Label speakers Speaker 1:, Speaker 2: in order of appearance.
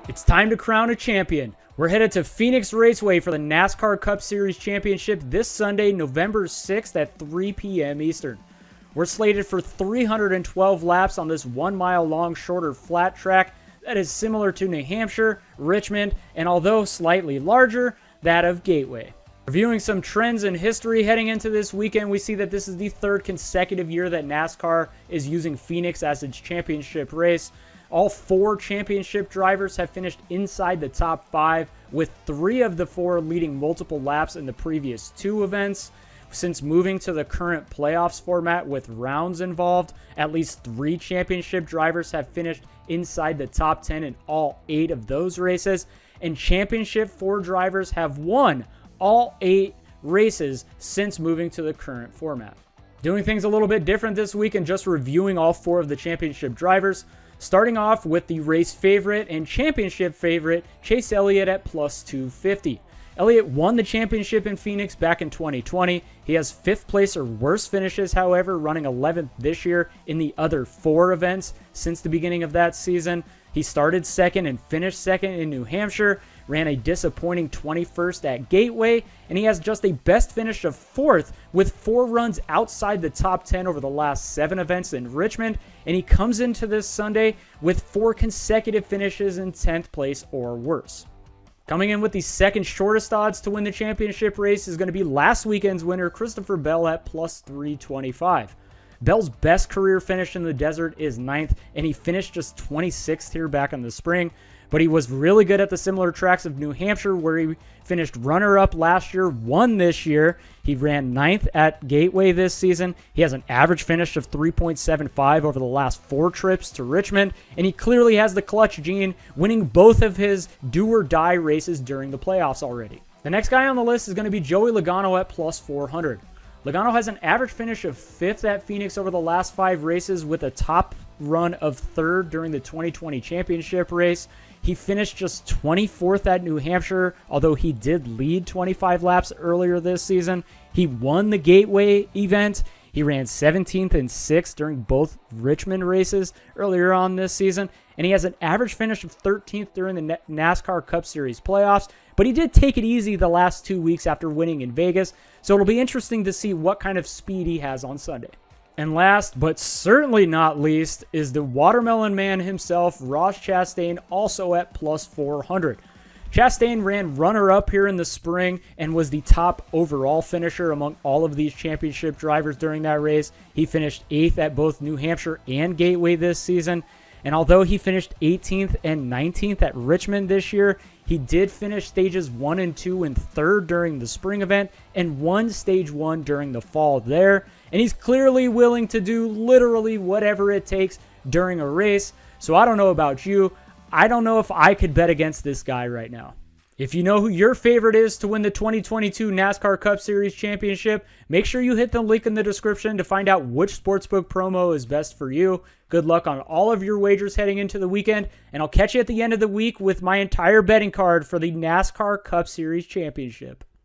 Speaker 1: It's time to crown a champion. We're headed to Phoenix Raceway for the NASCAR Cup Series Championship this Sunday, November 6th at 3 p.m. Eastern. We're slated for 312 laps on this 1 mile long shorter flat track that is similar to New Hampshire, Richmond, and although slightly larger, that of Gateway. Reviewing some trends in history heading into this weekend, we see that this is the third consecutive year that NASCAR is using Phoenix as its championship race. All 4 championship drivers have finished inside the top 5, with 3 of the 4 leading multiple laps in the previous 2 events. Since moving to the current playoffs format with rounds involved, at least 3 championship drivers have finished inside the top 10 in all 8 of those races, and championship 4 drivers have won all 8 races since moving to the current format. Doing things a little bit different this week and just reviewing all 4 of the championship drivers. Starting off with the race favorite and championship favorite, Chase Elliott at plus 250. Elliott won the championship in Phoenix back in 2020. He has 5th place or worse finishes, however, running 11th this year in the other 4 events since the beginning of that season. He started 2nd and finished 2nd in New Hampshire, ran a disappointing 21st at Gateway, and he has just a best finish of 4th with 4 runs outside the top 10 over the last 7 events in Richmond, and he comes into this Sunday with 4 consecutive finishes in 10th place or worse. Coming in with the second shortest odds to win the championship race is going to be last weekend's winner, Christopher Bell, at plus 325. Bell's best career finish in the desert is 9th, and he finished just 26th here back in the spring. But he was really good at the similar tracks of New Hampshire, where he finished runner-up last year, won this year. He ran 9th at Gateway this season. He has an average finish of 3.75 over the last 4 trips to Richmond, and he clearly has the clutch gene, winning both of his do-or-die races during the playoffs already. The next guy on the list is going to be Joey Logano at plus 400. Logano has an average finish of 5th at Phoenix over the last 5 races, with a top run of 3rd during the 2020 championship race. He finished just 24th at New Hampshire, although he did lead 25 laps earlier this season. He won the Gateway event. He ran 17th and 6th during both Richmond races earlier on this season, and he has an average finish of 13th during the NASCAR Cup Series playoffs, but he did take it easy the last 2 weeks after winning in Vegas, so it'll be interesting to see what kind of speed he has on Sunday. And last, but certainly not least, is the Watermelon Man himself, Ross Chastain, also at plus 400. Chastain ran runner-up here in the spring and was the top overall finisher among all of these championship drivers during that race. He finished 8th at both New Hampshire and Gateway this season. And although he finished 18th and 19th at Richmond this year, he did finish stages 1 and 2 and 3rd during the spring event and won stage 1 during the fall there. And he's clearly willing to do literally whatever it takes during a race. So I don't know about you. I don't know if I could bet against this guy right now. If you know who your favorite is to win the 2022 NASCAR Cup Series Championship, make sure you hit the link in the description to find out which sportsbook promo is best for you. Good luck on all of your wagers heading into the weekend, and I'll catch you at the end of the week with my entire betting card for the NASCAR Cup Series Championship.